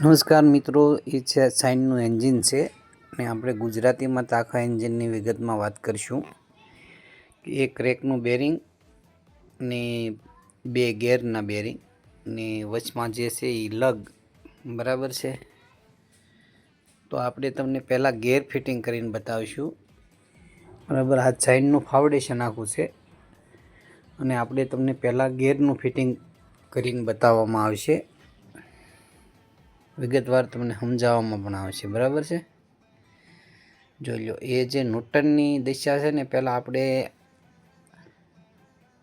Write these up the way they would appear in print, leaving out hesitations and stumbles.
નમસ્કાર મિત્રો, એ છે સાઇનનું એન્જિન છે અને આપણે ગુજરાતીમાં તો આખા એન્જિનની વિગતમાં વાત કરીશું કે એક ક્રેકનું બેરિંગ ને બે ગેરના બેરિંગ ને વચમાં જે છે એ લગ બરાબર છે. તો આપણે તમને પહેલાં ગેર ફિટિંગ કરીને બતાવીશું બરાબર. આ સાઇનનું ફાઉન્ડેશન આખું છે અને આપણે તમને પહેલાં ગેરનું ફિટિંગ કરીને બતાવવામાં આવશે. વિગતવાર તમને સમજાવવામાં પણ આવશે બરાબર છે. જોઈ લો, એ જે ન્યૂટનની દિશા છે ને, પહેલાં આપણે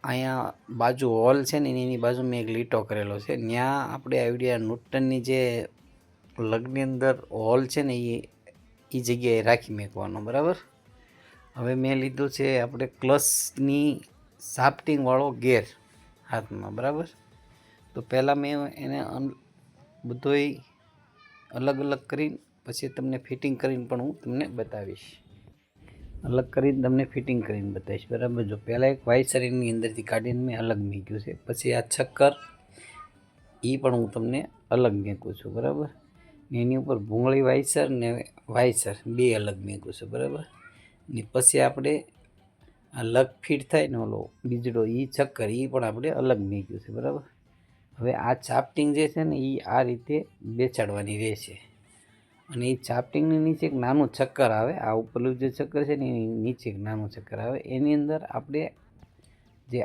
અહીંયા બાજુ હોલ છે ને એની બાજુમાં એક લીટો કરેલો છે, ત્યાં આપણે આઈડિયા ન્યૂટનની જે લગની અંદર હોલ છે ને એ જગ્યાએ રાખી મૂકવાનો બરાબર. હવે મેં લીધું છે આપણે ક્લચની શાફ્ટિંગવાળો ગેર હાથમાં બરાબર. તો પહેલાં મેં એને બધોય અલગ અલગ કરીને પછી તમને ફિટિંગ કરીને પણ હું તમને બતાવીશ. અલગ કરીને તમને ફિટિંગ કરીને બતાવીશ બરાબર. જો પહેલાં એક વાઇસર એની અંદરથી કાઢીને મેં અલગ મૂક્યું છે, પછી આ છક્કર એ પણ હું તમને અલગ મૂકું છું બરાબર. એની ઉપર ભૂંગળી વાઇસર ને વાઇસર બે અલગ મૂકું છું બરાબર. ને પછી આપણે આ લગ ફિટ થાય ને ઓલો બીજડો એ છક્કર એ પણ આપણે અલગ મૂક્યું છે બરાબર. હવે આ ચાપટિંગ જે છે ને એ આ રીતે બેસાડવાની રહેશે અને એ ચાપટિંગની નીચે એક નાનું ચક્કર આવે. આ ઉપરનું જે ચક્કર છે ને એની નીચે એક નાનું ચક્કર આવે. એની અંદર આપણે જે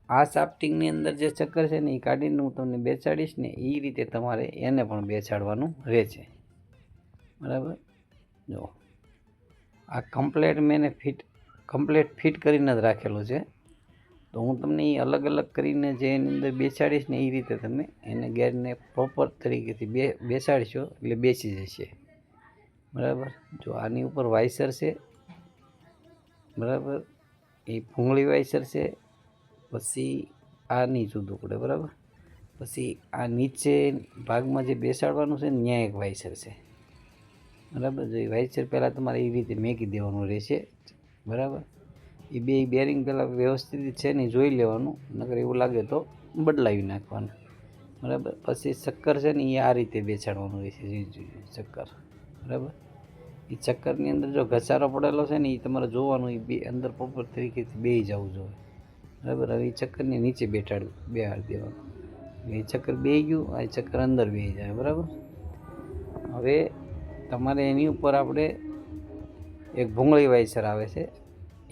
આ ચાપટિંગની અંદર જે ચક્કર છે ને એ કાઢીને હું તમને બેસાડીશ ને એ રીતે તમારે એને પણ બેસાડવાનું રહેશે બરાબર. જો આ કમ્પ્લેટ મેં કમ્પ્લેટ ફિટ કરીને જ રાખેલું છે. તો હું તમને એ અલગ અલગ કરીને જે એની અંદર બેસાડીશ ને એ રીતે તમે એને ગેરને પ્રોપર તરીકેથી બેસાડશો એટલે બેસી જશે બરાબર. જો આની ઉપર વાઇસર છે બરાબર, એ ભૂંગળી વાઇસર છે. પછી આ નહીં જુદું પડે બરાબર. પછી આ નીચે ભાગમાં જે બેસાડવાનું છે ને ત્યાં એક વાઇસર છે બરાબર. જો એ વાઇસર પહેલાં તમારે એ રીતે મેકી દેવાનું રહેશે બરાબર. એ બે બેરિંગ પહેલાં વ્યવસ્થિત છે ને જોઈ લેવાનું, નકર એવું લાગે તો બદલાવી નાખવાનું બરાબર. પછી ચક્કર છે ને એ આ રીતે બેસાડવાનું રહેશે ચક્કર બરાબર. એ ચક્કરની અંદર જો ઘસારો પડેલો છે ને એ તમારે જોવાનું, એ બે અંદર પ્રોપર તરીકેથી બેસી જવું જોઈએ બરાબર. હવે એ ચક્કરને નીચે બેહાડી દેવાનું, એ ચક્કર બેસી ગયું, આ ચક્કર અંદર બેસી જાય બરાબર. હવે તમારે એની ઉપર આપણે એક ભૂંગળી વાઇસર આવે છે,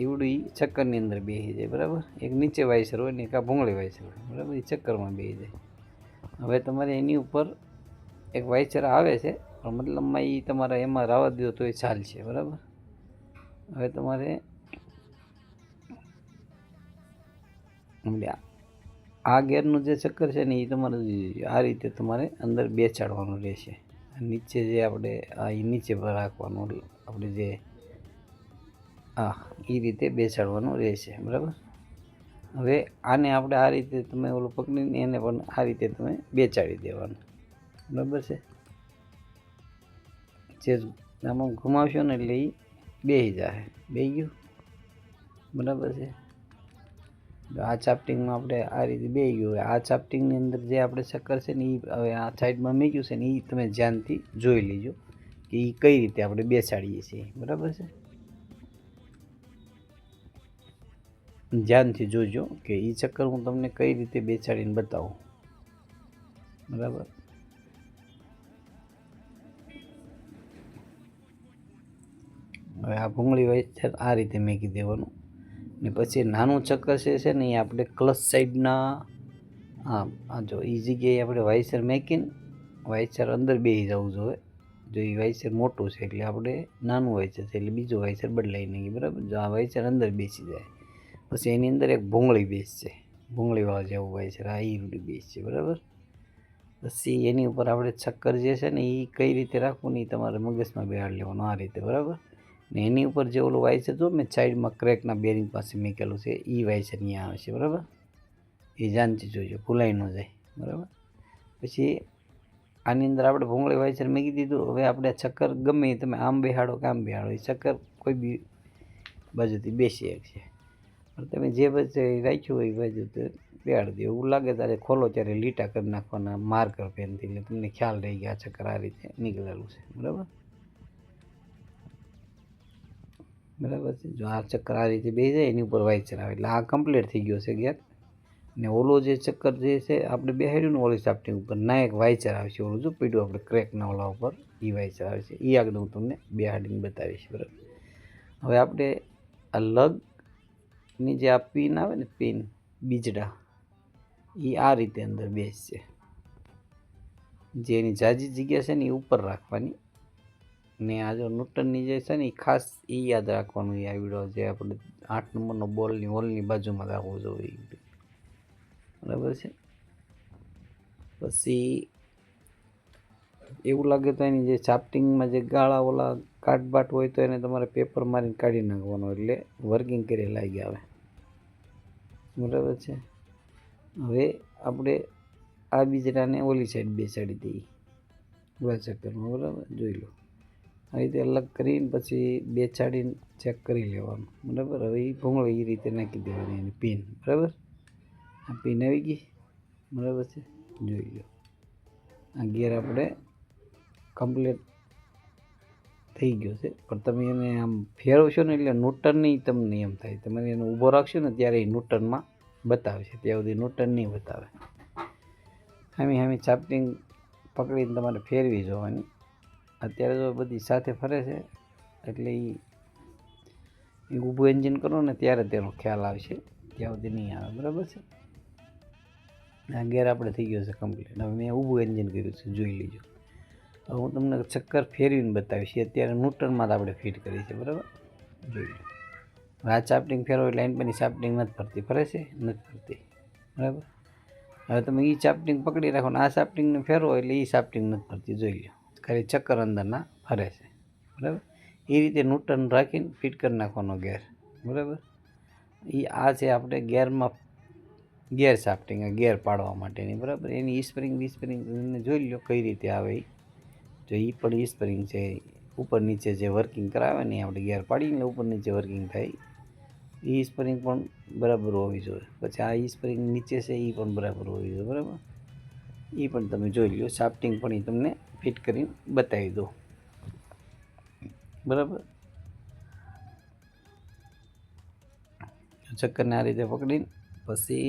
એવડું એ ચક્કરની અંદર બેસી જાય બરાબર. એક નીચે વાઇસર હોય ને એક આ ભૂંગળી વાઇસર હોય બરાબર, એ ચક્કરમાં બેસી જાય. હવે તમારે એની ઉપર એક વાઇસર આવે છે પણ મતલબમાં એ તમારે એમાં રાવા દો તો એ ચાલશે બરાબર. હવે તમારે આ ગેરનું જે ચક્કર છે ને એ તમારે આ રીતે તમારે અંદર બેસાડવાનું રહેશે. નીચે જે આપણે આ નીચે પર રાખવાનું, આપણે જે એ રીતે બેસાડવાનું રહેશે બરાબર. હવે આને આપણે આ રીતે તમે ઓલું પકડીને એને પણ આ રીતે તમે બેસાડી દેવાનું બરાબર છે. જે આમાં ઘુમાવશો ને એટલે એ બેસી જાય, બેસી ગયું બરાબર છે. આ ચાપટિંગમાં આપણે આ રીતે બેસી ગયું. આ ચાપટિંગની અંદર જે આપણે ચક્કર છે ને એ હવે આ સાઈડમાં મૂક્યું છે ને એ તમે ધ્યાનથી જોઈ લેજો કે એ કઈ રીતે આપણે બેસાડીએ છીએ બરાબર છે. ધ્યાનથી જોજો કે એ ચક્કર હું તમને કઈ રીતે બેસાડીને બતાવું બરાબર. હવે આ ભૂંગળી વાઇસર આ રીતે મૂકી દેવાનું ને પછી નાનું ચક્કર છે ને એ આપણે ક્લચ સાઈડના આ જો એ જગ્યાએ આપણે વાઇસર મૂકીને વાઇસર અંદર બેસી જવું જોઈએ. જો એ વાઇસર મોટું છે એટલે આપણે નાનું વાઇસર છે એટલે બીજું વાઇસર બદલાઈ નાખીએ બરાબર. જો આ વાઇસર અંદર બેસી જાય પછી એની અંદર એક ભૂંગળી બેસશે, ભૂંગળીવાળા જેવું વાઇસર આ એ રૂડી બેસશે બરાબર. પછી એની ઉપર આપણે ચક્કર જે છે ને એ કઈ રીતે રાખવું ને એ તમારે મગજમાં બેહાડી લેવાનું આ રીતે બરાબર. ને એની ઉપર જે ઓલું વાઇસર જો મેં સાઈડમાં ક્રેકના બેરિંગ પાસે મૂકેલું છે એ વાઇસર અહીંયા આવે છે બરાબર. એ જાણથી જોઈજો, ભૂલાઈ ન જાય બરાબર. પછી આની અંદર આપણે ભૂંગળી વાઇસર મૂકી દીધું. હવે આપણે ચક્કર ગમે એ તમે આમ બેહાડો કે આમ બેહાડો, એ ચક્કર કોઈ બી બાજુથી બેસી શકશે પણ તમે જે બાજુ રાખ્યું હોય એ બાજુ બેહાડી દો. એવું લાગે ત્યારે ખોલો ત્યારે લીટા કરી નાખવાના માર્કર પેનથી, એટલે તમને ખ્યાલ રહી ગયા ચક્કર આ રીતે નીકળેલું છે. બરાબર બરાબર છે. જો આ ચક્કર આ રીતે બે જાય એની ઉપર વાઇચર આવે એટલે આ કમ્પ્લીટ થઈ ગયો છે ગેર. ને ઓલો જે ચક્કર જે છે આપણે બેહાડ્યું ને ઓલી સાફ્ટિંગ ઉપર, ના એક વાઇચર આવશે, ઓલું જો પીડ્યું આપણે ક્રેકના ઓલા ઉપર એ વાઇચર આવે છે. એ આગળ હું તમને બેહાડીને બતાવીશ. બરાબર. હવે આપણે આ લગની જે આ પિન આવે ને, પિન બીજડા, એ આ રીતે અંદર બેસશે. જે એની જાજી જગ્યા છે ને એ ઉપર રાખવાની, ને આ જો ન્યૂટનની જે છે ને એ ખાસ એ યાદ રાખવાનું. એ આવડો જે આપણે 8 નંબરનો બોલની હોલની બાજુમાં રાખવો જોઈએ. બરાબર છે. પછી એવું લાગે તો એની જે ચાપ્ટિંગમાં જે ગાળા ઓલા કાટબાટ હોય તો એને તમારે પેપર મારીને કાઢી નાખવાનો, એટલે વર્કિંગ કરી લાગી આવે. બરાબર છે. હવે આપણે આ બીજરાને ઓલી સાઈડ બેસાડી દઈએ ઓલા ચક્કરમાં. બરાબર, જોઈ લો આ રીતે અલગ કરીને પછી બેસાડીને ચેક કરી લેવાનું. બરાબર. હવે એ ભૂંગળી એ રીતે નાખી દેવાની એની પિન. બરાબર, આ પિન આવી ગઈ. બરાબર છે, જોઈ લો આ ગેર આપણે કમ્પ્લીટ થઈ ગયો છે. પણ તમે એને આમ ફેરવશો ને એટલે ન્યૂટનની તમને એમ થાય, તમે એને ઊભો રાખશો ને ત્યારે એ ન્યૂટનમાં બતાવશે, ત્યાં સુધી ન્યૂટન નહીં બતાવે. હામી ચાપ્ટિંગ પકડીને તમારે ફેરવી જોવાની. અત્યારે જો બધી સાથે ફરે છે એટલે એ ઊભું એન્જિન કરો ને ત્યારે તેનો ખ્યાલ આવશે, ત્યાં સુધી નહીં આવે. બરાબર છે. આ ગેર આપણે થઈ ગયો છે કમ્પ્લીટ. હવે મેં ઊભું એન્જિન કર્યું છે, જોઈ લીજો. હવે હું તમને ચક્કર ફેરવીને બતાવીશ. અત્યારે ન્યૂટનમાં જ આપણે ફિટ કરી છે. બરાબર, જોઈ લો. આ ચાપ્ટિંગ ફેરવો એટલે લાઈન પરની ચાપ્ટિંગ નથી ફરતી, ફરે છે નથી ફરતી. બરાબર. હવે તમે એ ચાપ્ટિંગ પકડી રાખો ને આ ચાપ્ટિંગને ફેરવો એટલે એ ચાપ્ટિંગ નથી ફરતી, જોઈ લો. ખાલી ચક્કર અંદરના ફરે છે. બરાબર. એ રીતે ન્યૂટન રાખીને ફિટ કરી નાખવાનો ગેર. બરાબર. એ આ છે આપણે ગેરમાં ગેર શાફ્ટિંગ, ગેર પાડવા માટેની. બરાબર. એની સ્પ્રિંગ તમે જોઈ લો કઈ રીતે આવે. જો એ પણ સ્પ્રિંગ છે, ઉપર નીચે જે વર્કિંગ કરાવે ને આપણે ગેર પાડીને ઉપર નીચે વર્કિંગ થાય, એ સ્પ્રિંગ પણ બરાબર હોવી જોઈએ. પછી આ સ્પ્રિંગ નીચે છે એ પણ બરાબર હોવી જોઈએ. બરાબર. એ પણ તમે જોઈ લો. શાફ્ટિંગ પણ એ તમને ફિટ કરીને બતાવી દો. બરાબર. ચક્કરને આ રીતે પકડીને પછી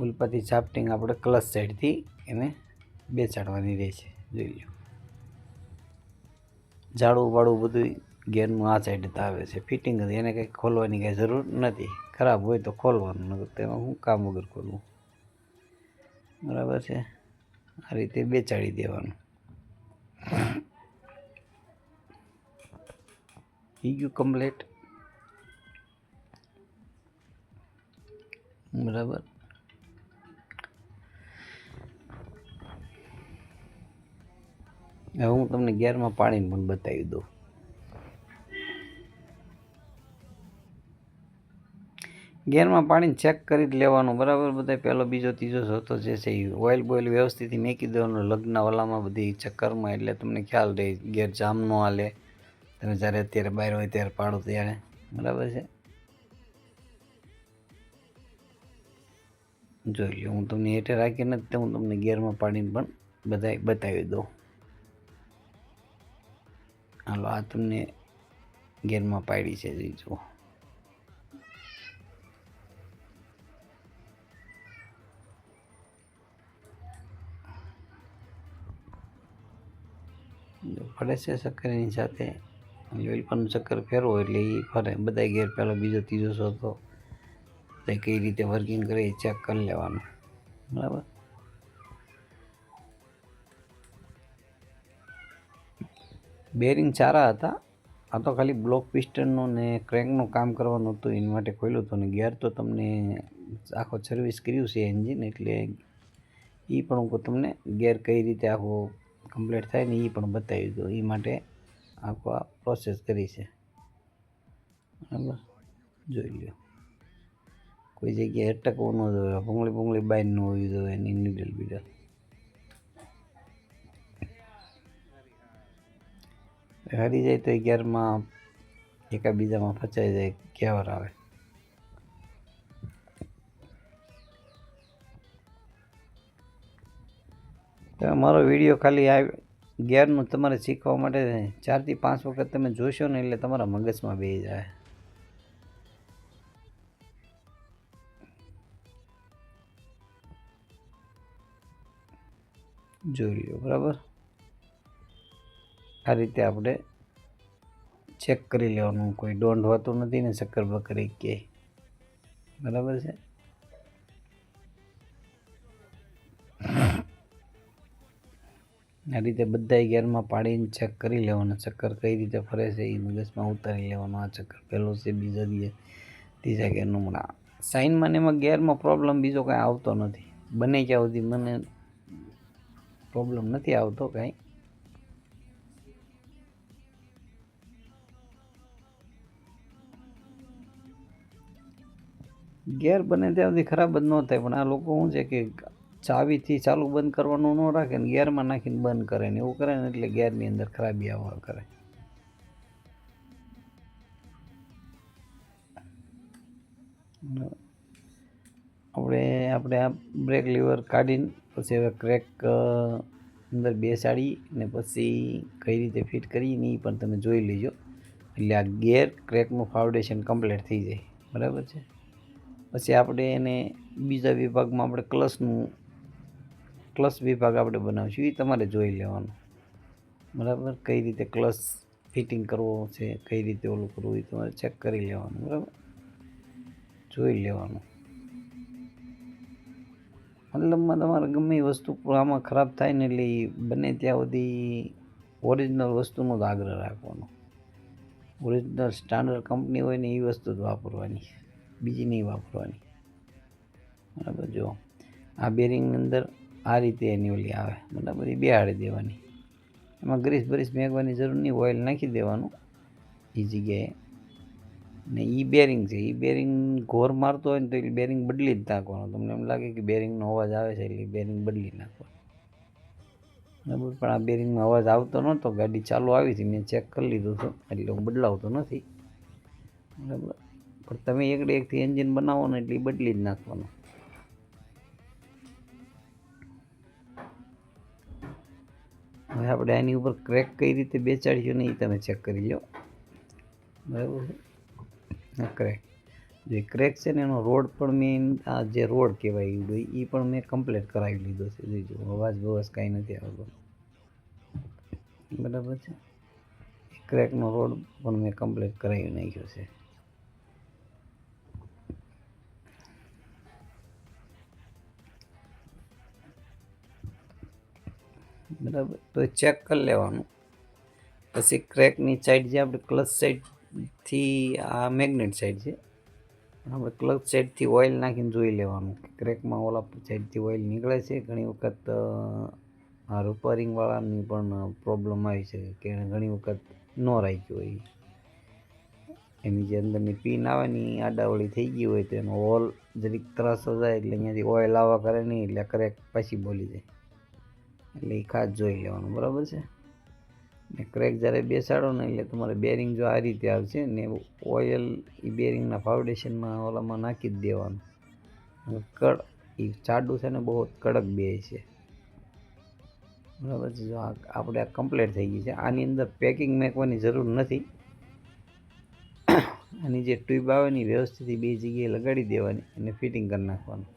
ઉલપાથી શાફ્ટિંગ આપણે ક્લચ સાઈડથી એને બેસાડવાની રહેશે. જોઈ લો. ઝાડું વાળું બધું ગેરનું આ સાઈડ આવે છે ફિટિંગ જ, એને કંઈ ખોલવાની કંઈ જરૂર નથી. ખરાબ હોય તો ખોલવાનું, નકર તેમાં શું કામ વગર ખોલવું. બરાબર છે. આ રીતે બેસાડી દેવાનું. થઈ ગયું કમ્પ્લીટ. બરાબર. હવે હું તમને ગેરમાં પાણીને પણ બતાવી દઉં. ગેરમાં પાણી ચેક કરી જ લેવાનું. બરાબર. બધા પહેલો બીજો ત્રીજો ચોથો જે છે એ ઓઇલ બોઇલ વ્યવસ્થિત મેકી દેવાનું લગ્ન ઓલામાં બધી ચક્કરમાં, એટલે તમને ખ્યાલ રહે ગેર જામ ન હાલે. તમે જ્યારે અત્યારે બહાર હોય ત્યારે પાડો ત્યારે. બરાબર છે. જોઈ લો. હું તમને હેઠે રાખીને જ હું તમને ગેરમાં પાડીને પણ બધા બતાવી દઉં. હાલો, આ તમને ગેરમાં પાડી છે, જોઈ જુઓ. ફરે છે ચક્કર એની સાથે. ઓઇલ પણ ચક્કર ફેરવો એટલે એ ફરે. બધા ગેર પહેલો બીજો ત્રીજો ચોથો કઈ રીતે વર્કિંગ કરે એ ચેક કરી લેવાનું. બરાબર. બેરિંગ સારા હતા. આ તો ખાલી બ્લોક પિસ્ટનનું ને ક્રેન્કનું કામ કરવાનું હતું, એના માટે ખોલ્યું હતું. ને ગેર તો તમને આખો સર્વિસ કર્યું છે એન્જિન, એટલે એ પણ હું તમને ગેર કઈ રીતે આખો કમ્પ્લીટ થાય ને એ પણ બતાવી દઉં. એ માટે આખો આ પ્રોસેસ કરી છે. બરાબર, જોઈ લો. કોઈ જગ્યાએ અટકવું ન જોઈએ, ભૂંગળી બાય ન હોવી જોઈએ એની નીડલ બીડલ. હારી જાય તો ગેરમાં એકાબીજામાં ફસાઈ જાય, કેવર આવે. તમે મારો વિડીયો ખાલી આ ગિયરનું તમારે શીખવા માટે 4 થી 5 વખત તમે જોશો ને એટલે તમારા મગજમાં બેસી જાય. જોઈ લો બરાબર. આ રીતે આપણે ચેક કરી લેવાનું. કોઈ ડોન્ટ હોતું નથી ને ચક્કર બકરી કે બરાબર છે. આ રીતે બધા ગિયરમાં પાડીને ચેક કરી લેવાનું. ચક્કર કઈ રીતે ફરે છે એ મગજમાં ઉતારી લેવાનું. આ ચક્કર પહેલો છે, બીજા ગિયર, ત્રીજા ગિયરનું. મને સાઇનમાં ને એમાં ગિયરમાં પ્રોબ્લેમ બીજો કાંઈ આવતો નથી. બને ક્યાં સુધી મને પ્રોબ્લેમ નથી આવતો કાંઈ. ગેર બને ત્યાં સુધી ખરાબ જ ન થાય. પણ આ લોકો શું છે કે ચાવીથી ચાલુ બંધ કરવાનું ન રાખે ને ગેરમાં નાખીને બંધ કરે ને એવું કરે ને એટલે ગેરની અંદર ખરાબી આવવા કરે. આપણે આ બ્રેક લીવર કાઢીને પછી હવે ક્રેક અંદર બેસાડી ને પછી કઈ રીતે ફિટ કરીને એ પણ તમે જોઈ લેજો. એટલે આ ગેર ક્રેકનું ફાઉન્ડેશન કમ્પ્લીટ થઈ જાય. બરાબર છે. પછી આપણે એને બીજા વિભાગમાં આપણે ક્લચ વિભાગ આપણે બનાવીશું. એ તમારે જોઈ લેવાનું. બરાબર. કઈ રીતે ક્લચ ફિટિંગ કરવો છે, કઈ રીતે ઓલું કરવું એ તમારે ચેક કરી લેવાનું. બરાબર, જોઈ લેવાનું. મતલબમાં તમારે ગમે એ વસ્તુ આમાં ખરાબ થાય ને એટલે બને ત્યાં સુધી ઓરિજિનલ વસ્તુનો જ આગ્રહ રાખવાનો. ઓરિજિનલ સ્ટાન્ડર્ડ કંપની હોય ને એ વસ્તુ જ વાપરવાની, બીજી નહીં વાપરવાની. બરાબર. જો આ બેરિંગની અંદર આ રીતે એની ઓલી આવે. બરાબર. એ બેહાડી દેવાની. એમાં ગ્રીસ બરીસ મેંગવાની જરૂર નહીં. ઓઇલ નાખી દેવાનું એ જગ્યાએ. ને એ બેરિંગ છે. એ બેરિંગ ઘોર મારતો હોય ને તો એ બેરિંગ બદલી જ નાખવાનું. તમને એમ લાગે કે બેરિંગનો અવાજ આવે છે એટલે બેરિંગ બદલી નાખવાનું. બરાબર. પણ આ બેરિંગમાં અવાજ આવતો નહોતો. ગાડી ચાલુ આવી હતી, મેં ચેક કરી લીધું હતું એટલે હું બદલાવતો નથી. બરાબર. પણ તમે એકથી એન્જિન બનાવો ને એટલે બદલી જ નાખવાનું. હવે આપણે આની ઉપર ક્રેક કઈ રીતે બેસાડીશું ને એ તમે ચેક કરી લો. બરાબર છે. ક્રેક જે ક્રેક છે ને એનો રોડ પણ મેં આ જે રોડ કહેવાય એ પણ મેં કમ્પ્લીટ કરાવી લીધો છે. જોઈજો અવાજ બવાજ કાંઈ નથી આવતો. બરાબર છે. ક્રેકનો રોડ પણ મેં કમ્પ્લીટ કરાવી નાખ્યો છે. બરાબર. તો ચેક કરી લેવાનું. પછી ક્રેકની સાઈડ જે આપણે ક્લચ સાઈડથી આ મેગ્નેટ સાઈડ છે. આપણે ક્લચ સાઈડથી ઓઇલ નાખીને જોઈ લેવાનું કે ક્રેકમાં ઓલા સાઈડથી ઓઇલ નીકળે છે. ઘણી વખત આ રિપેરિંગવાળાની પણ પ્રોબ્લેમ આવી છે કે ઘણી વખત ન રાખ્યું હોય. એની જે અંદરની પિન આવે ને એ આડાવળી થઈ ગઈ હોય તો એનો હોલ જરીક ત્રાસો જાય એટલે અહીંયાથી ઓઇલ આવવા કરે નહીં એટલે ક્રેક પાછી બોલી જાય. એટલે એ ખાસ જોઈ લેવાનું. બરાબર છે. ને ક્રેક જ્યારે બેસાડો ને એટલે તમારે બેરિંગ જો આ રીતે આવશે ને ઓઇલ એ બેરિંગના ફાઉન્ડેશનમાં ઓલામાં નાખી જ દેવાનું. એ જાડું છે ને બહુ કડક બે છે. બરાબર છે. જો આપણે આ કમ્પ્લીટ થઈ ગઈ છે. આની અંદર પેકિંગ મેકવાની જરૂર નથી. આની જે ટ્યુબ આવે ને વ્યવસ્થિત બે જગ્યાએ લગાડી દેવાની અને ફિટિંગ કરી નાખવાનું.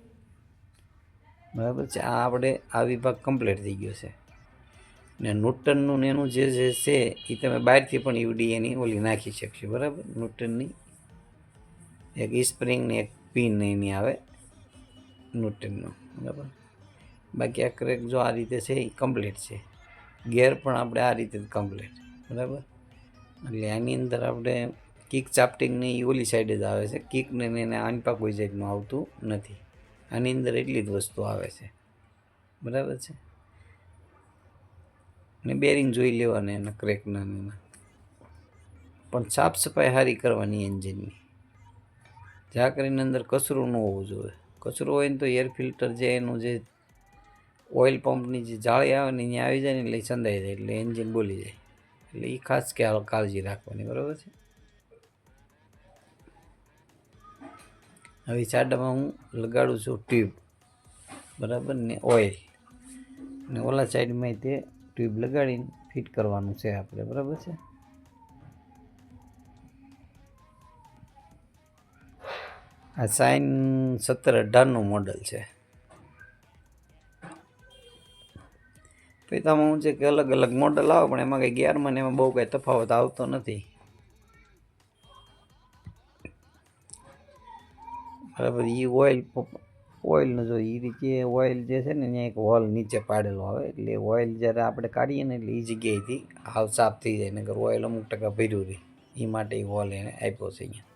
બરાબર છે. આ આપણે આ વિભાગ કમ્પ્લીટ થઈ ગયો છે. ને ન્યુટનનું ને એનું જે છે એ તમે બહારથી પણ યુડી એની ઓલી નાખી શકશો. બરાબર. ન્યુટનની એક સ્પ્રિંગ ને એક પિન એની આવે ન્યુટનનું. બરાબર. બાકી આ ક્રેક જો આ રીતે છે એ કમ્પ્લીટ છે. ગેર પણ આપણે આ રીતે જ કમ્પ્લીટ. બરાબર. એટલે આની અંદર આપણે કિક ચાપ્ટિંગની ઓલી સાઈડ જ આવે છે. કિકને એને આનપા કોઈ સાઈડનું આવતું નથી. આની અંદર એટલી જ વસ્તુ આવે છે. બરાબર છે. ને બેરિંગ જોઈ લેવાના એના ક્રેકના એના. પણ સાફ સફાઈ સારી કરવાની એન્જિનની. જ્યાં કરીને અંદર કચરું ન હોવું જોઈએ. કચરો હોય ને તો એર ફિલ્ટર જે એનું જે ઓઇલ પંપની જે જાળી આવે ને અહીંયા આવી જાય ને એટલે સંધાઈ જાય એટલે એન્જિન બોલી જાય. એટલે એ ખાસ કાળજી રાખવાની. બરાબર છે. હવે સાડામાં હું લગાડું છું ટ્યુબ. બરાબર ને ઓઇલ અને ઓલા સાઈડમાં તે ટ્યુબ લગાડીને ફિટ કરવાનું છે આપણે, બરાબર છે. આ સાઇન 1718નું મોડલ છે. પૈતામાં હું છે કે અલગ અલગ મોડલ આવે, પણ એમાં કંઈ ગિયરમાં ને એમાં બહુ કંઈ તફાવત આવતો નથી, બરાબર. એ ઓઇલનો જો એ રીતે ઓઇલ જે છે ને ત્યાં એક હોલ નીચે પાડેલો આવે, એટલે ઓઇલ જ્યારે આપણે કાઢીએ ને એટલે એ જગ્યાએથી હાવ સાફ થઈ જાય, નકર ઓઇલ અમુક ટકા ભર્યું રહે, એ માટે એ હોલ એને આપ્યો છે અહીંયા.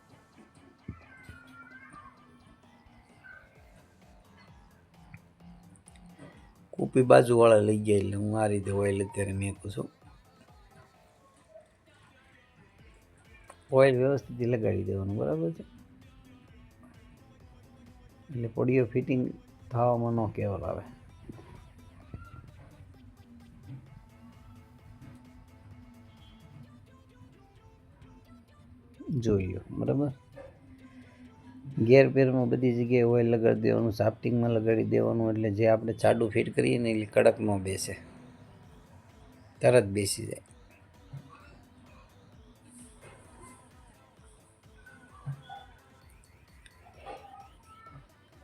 કૂપી બાજુવાળા લઈ ગયા એટલે હું આ રીતે ઓઇલ અત્યારે મેકું છું. ઓઇલ વ્યવસ્થિત લગાડી દેવાનું, બરાબર છે. એટલે પોડીઓ ફિટિંગ થવામાં ન કેવલ આવે. જોઈ લો, બરાબર. ગેર પેરમાં બધી જગ્યાએ ઓઇલ લગાડી દેવાનું, સાફ્ટિંગમાં લગાડી દેવાનું, એટલે જે આપણે જાડું ફિટ કરીએ ને એટલે કડક ન બેસે, તરત બેસી જાય.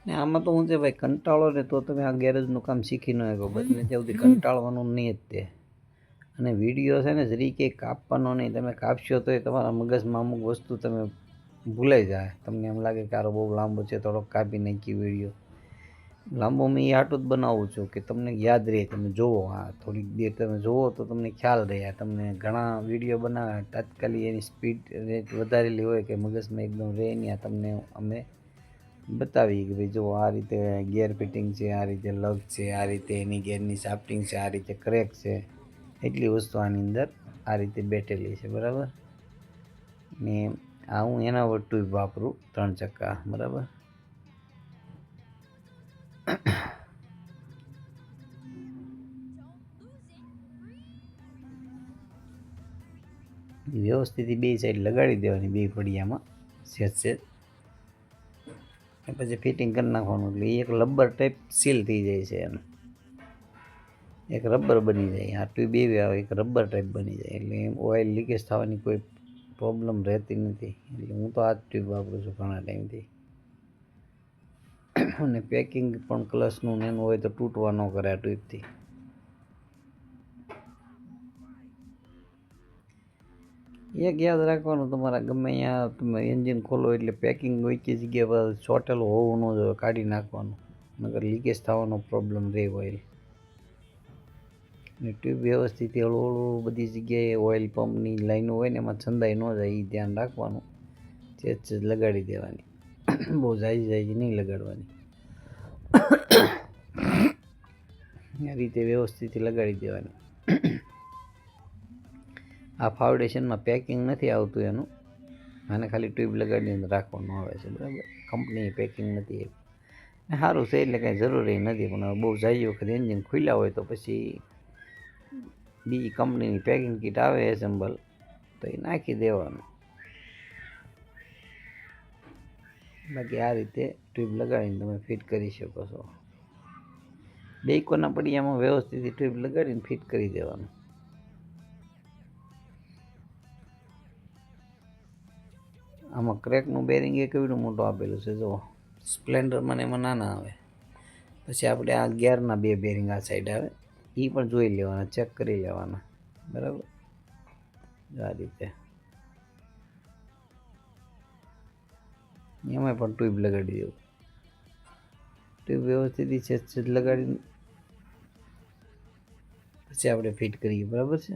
ને આમાં તો હું છે ભાઈ, કંટાળો ને તો તમે આ ગેરેજનું કામ શીખી ન શકો, બસને ત્યાં સુધી કંટાળવાનું નહીં જ તે. અને વિડીયો છે ને જરી કંઈ કાપવાનો નહીં, તમે કાપશો તો એ તમારા મગજમાં અમુક વસ્તુ તમે ભૂલાઈ જાય, તમને એમ લાગે કે આરો બહુ લાંબો છે, થોડોક કાપી નાખી વિડીયો. લાંબો મેં એ આટલું જ બનાવું છું કે તમને યાદ રહે, તમે જુઓ, હા થોડીક દેર તમે જુઓ તો તમને ખ્યાલ રહે. તમને ઘણા વિડીયો બનાવ્યા તાત્કાલિક એની સ્પીડ રેટ વધારેલી હોય કે મગજમાં એકદમ રહે નહીં, આ તમને અમે બતાવીએ કે ભાઈ જો આ રીતે ગિયર ફિટિંગ છે, આ રીતે લગ છે, આ રીતે એની ગિયરની સાફ્ટિંગ છે, આ રીતે ક્રેક છે, એટલી વસ્તુ આની અંદર આ રીતે બેઠેલી છે, બરાબર. ને આ હું એના પર ટ્યુબ વાપરું 3 ચક્કા, બરાબર. વ્યવસ્થિત બે સાઈડ લગાડી દેવાની, બે ફળિયામાં સેજ પછી ફિટિંગ કરી નાખવાનું. એટલે એક રબર ટાઈપ સીલ થઈ જાય છે, એનું એક રબર બની જાય. આ ટ્યુબ એવી આવે, એક રબર ટાઈપ બની જાય, એટલે ઓઇલ લીકેજ થવાની કોઈ પ્રોબ્લેમ રહેતી નથી. એટલે હું તો આ જ ટ્યુબ વાપરું છું ઘણા ટાઈમથી. અને પેકિંગ પણ ક્લચનું ને એનું હોય તો તૂટવા ન કરે આ ટ્યુબથી. એક યાદ રાખવાનું, તમારા ગમે અહીંયા તમે એન્જિન ખોલો એટલે પેકિંગ ઓછી જગ્યા પર ચોટેલું હોવું ન જોઈએ, કાઢી નાખવાનું, નકર લીકેજ થવાનો પ્રોબ્લેમ રહે ઓઇલ. અને ટ્યુબ વ્યવસ્થિત હળવું હળવું બધી જગ્યાએ ઓઇલ પંપની લાઈનો હોય ને એમાં છંદાઈ ન જાય એ ધ્યાન રાખવાનું. સેજ લગાડી દેવાની, બહુ જાય નહીં લગાડવાની. આ રીતે વ્યવસ્થિત લગાડી દેવાની. આ ફાઉન્ડેશનમાં પેકિંગ નથી આવતું એનું, આને ખાલી ટ્યુબ લગાડીને રાખવાનું આવે છે, બરાબર. કંપની પેકિંગ નથી, સારું છે એટલે કાંઈ જરૂરી નથી. પણ બહુ જાય વખત એન્જિન ખુલ્યા હોય તો પછી બીજી કંપનીની પેકિંગ કીટ આવે એસેમ્બલ, તો એ નાખી દેવાનું. બાકી આ રીતે ટ્યુબ લગાડીને તમે ફિટ કરી શકો છો. બે કોના પડિયામાં વ્યવસ્થિત ટ્યુબ લગાડીને ફિટ કરી દેવાનું. આમાં ક્રેકનું બેરિંગ એ કેવડું મોટું આપેલું છે, જો સ્પ્લેન્ડરમાં ને એમાં નાના આવે. પછી આપણે આ ગિયરના 2 બેરિંગ આ સાઈડ આવે, એ પણ જોઈ લેવાના, ચેક કરી લેવાના, બરાબર. આ રીતે એમાં પણ ટ્યુબ લગાડી દેવું. ટ્યુબ વ્યવસ્થિત છે લગાડીને પછી આપણે ફિટ કરીએ, બરાબર છે.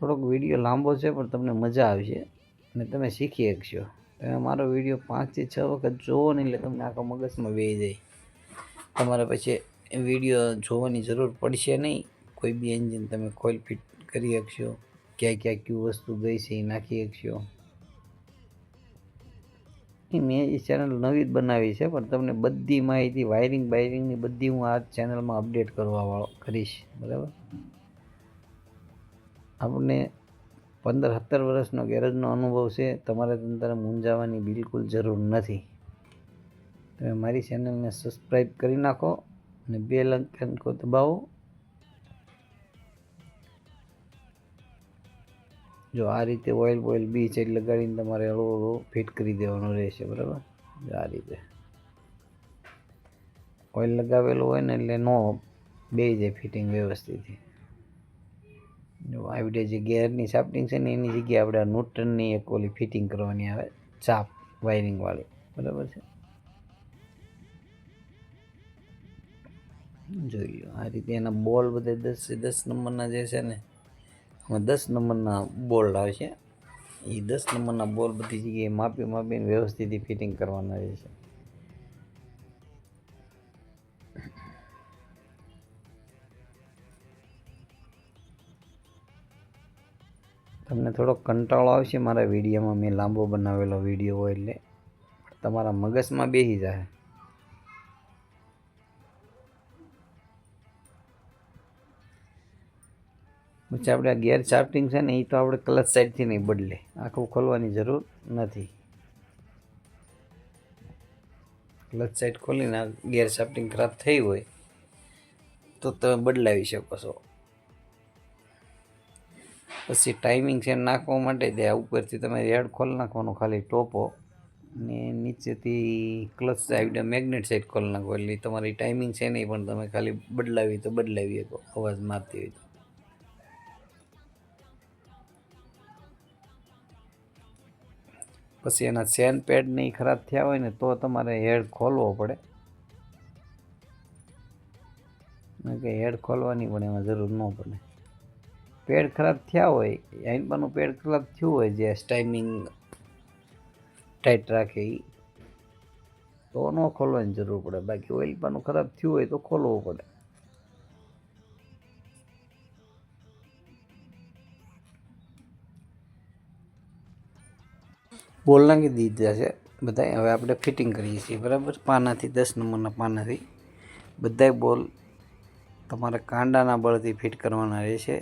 થોડોક વિડીયો લાંબો છે પણ તમને મજા આવશે અને તમે શીખી શકશો. તમે મારો વિડીયો 5 થી 6 વખત જોવો ને એટલે તમને આખો મગજમાં બેસી જાય. તમારે પછી વિડીયો જોવાની જરૂર પડશે નહીં. કોઈ બી એન્જિન તમે ખોલ ફિટ કરી શકશો, ક્યાં ક્યાં કયું વસ્તુ ગઈ છે એ નાખી શકશો. મેં એ ચેનલ નવી જ બનાવી છે, પણ તમને બધી માહિતી વાયરિંગની બધી હું આ ચેનલમાં અપડેટ કરીશ, બરાબર. આપણને 15-17 વર્ષનો ગેરેજનો અનુભવ છે, તમારે અંદર મૂંઝાવાની બિલકુલ જરૂર નથી. તમે મારી ચેનલને સબસ્ક્રાઈબ કરી નાખો, અને 2 લંકો દબાવો. જો આ રીતે ઓઇલ બી સાઈડ લગાડીને તમારે હળવું હળવું ફિટ કરી દેવાનું રહેશે, બરાબર. આ રીતે ઓઇલ લગાવેલું હોય ને એટલે નો બે જાય ફિટિંગ વ્યવસ્થિત. જો આ વિડીયો જે ગેરની શાફ્ટિંગ છે ને એની જગ્યાએ આપણે ન્યુટ્રનની એક ઓલી ફિટિંગ કરવાની આવે, ચાપ વાયરિંગવાળી, બરાબર છે. જોઈ લો આ રીતે એના બોલ બધા 10 નંબરના જે છે ને, આમાં 10 નંબરના બોલ્ટ આવશે. એ 10 નંબરના બોલ બધી જગ્યાએ માપીને વ્યવસ્થિત ફિટિંગ કરવાના રહેશે. તમને થોડો કંટાળો આવશે મારા વિડીયોમાં, મેં લાંબો બનાવેલો વિડીયો હોય એટલે તમારા મગજમાં બેસી જાય. પછી આપણે આ ગેર શાફ્ટિંગ છે ને એ તો આપણે ક્લચ સાઈડથી નહીં બદલે, આખું ખોલવાની જરૂર નથી. ક્લચ સાઈડ ખોલીને ગેર શાફ્ટિંગ ખરાબ થઈ હોય તો તમે બદલાવી શકો છો. પછી ટાઈમિંગ છે નાખવા માટે ત્યાં ઉપરથી તમે હેડ ખોલી નાખવાનો ખાલી ટોપો, ને નીચેથી ક્લચ સાઈડ મેગ્નેટ સાઈડ ખોલી નાખો એટલે તમારી ટાઈમિંગ છે નહીં પણ તમે ખાલી બદલાવી તો બદલાવી શકો અવાજ મારતી હોય તો. પછી એના ચેન પેડ નહીં ખરાબ થયા હોય ને તો તમારે હેડ ખોલવો પડે, કે હેડ ખોલવાની પણ એમાં જરૂર ન પડે. પેડ ખરાબ થયા હોય, આઈનપાનું પેડ ખરાબ થયું હોય જે ટાઈમિંગ ટાઈટ રાખે એ, તો ન ખોલવાની જરૂર પડે. બાકી ઓઇલ પાનું ખરાબ થયું હોય તો ખોલવું પડે. બોલ નાખી દીધા છે બધા. હવે આપણે ફિટિંગ કરીએ છીએ, બરાબર. પાનાથી 10 નંબરના પાનાથી બધાય બોલ તમારે કાંડાના બળથી ફિટ કરવાના રહેશે.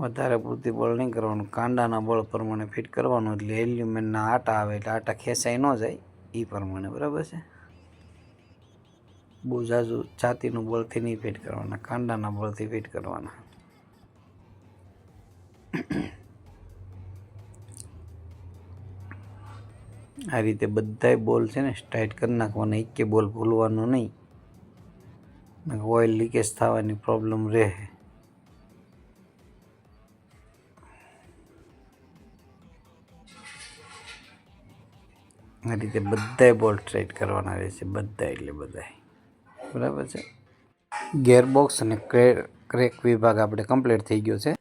વધારે પૂરતી બળ નહીં કરવાનું, કાંડાના બળ પ્રમાણે ફિટ કરવાનું. એટલે એલ્યુમિનના આટા આવે એટલે આટા ખેંચાઈ ન જાય એ પ્રમાણે, બરાબર છે. બહુ ઝાઝુ છાતીનું બળથી નહીં ફિટ કરવાના, કાંડાના બળથી ફિટ કરવાના. આ રીતે બધાય બોલ છે ને ટાઈટ કરી નાખવાના, એક કે બોલ ભૂલવાનો નહીં, ઓઇલ લીકેજ થવાની પ્રોબ્લેમ રહે. આ રીતે બધાય બોલ્ટ ટાઈટ કરવાના રહેશે, બધાય એટલે બધાય, બરાબર છે. ગેરબોક્સ અને ક્રેક વિભાગ આપણે કમ્પ્લીટ થઈ ગયો છે.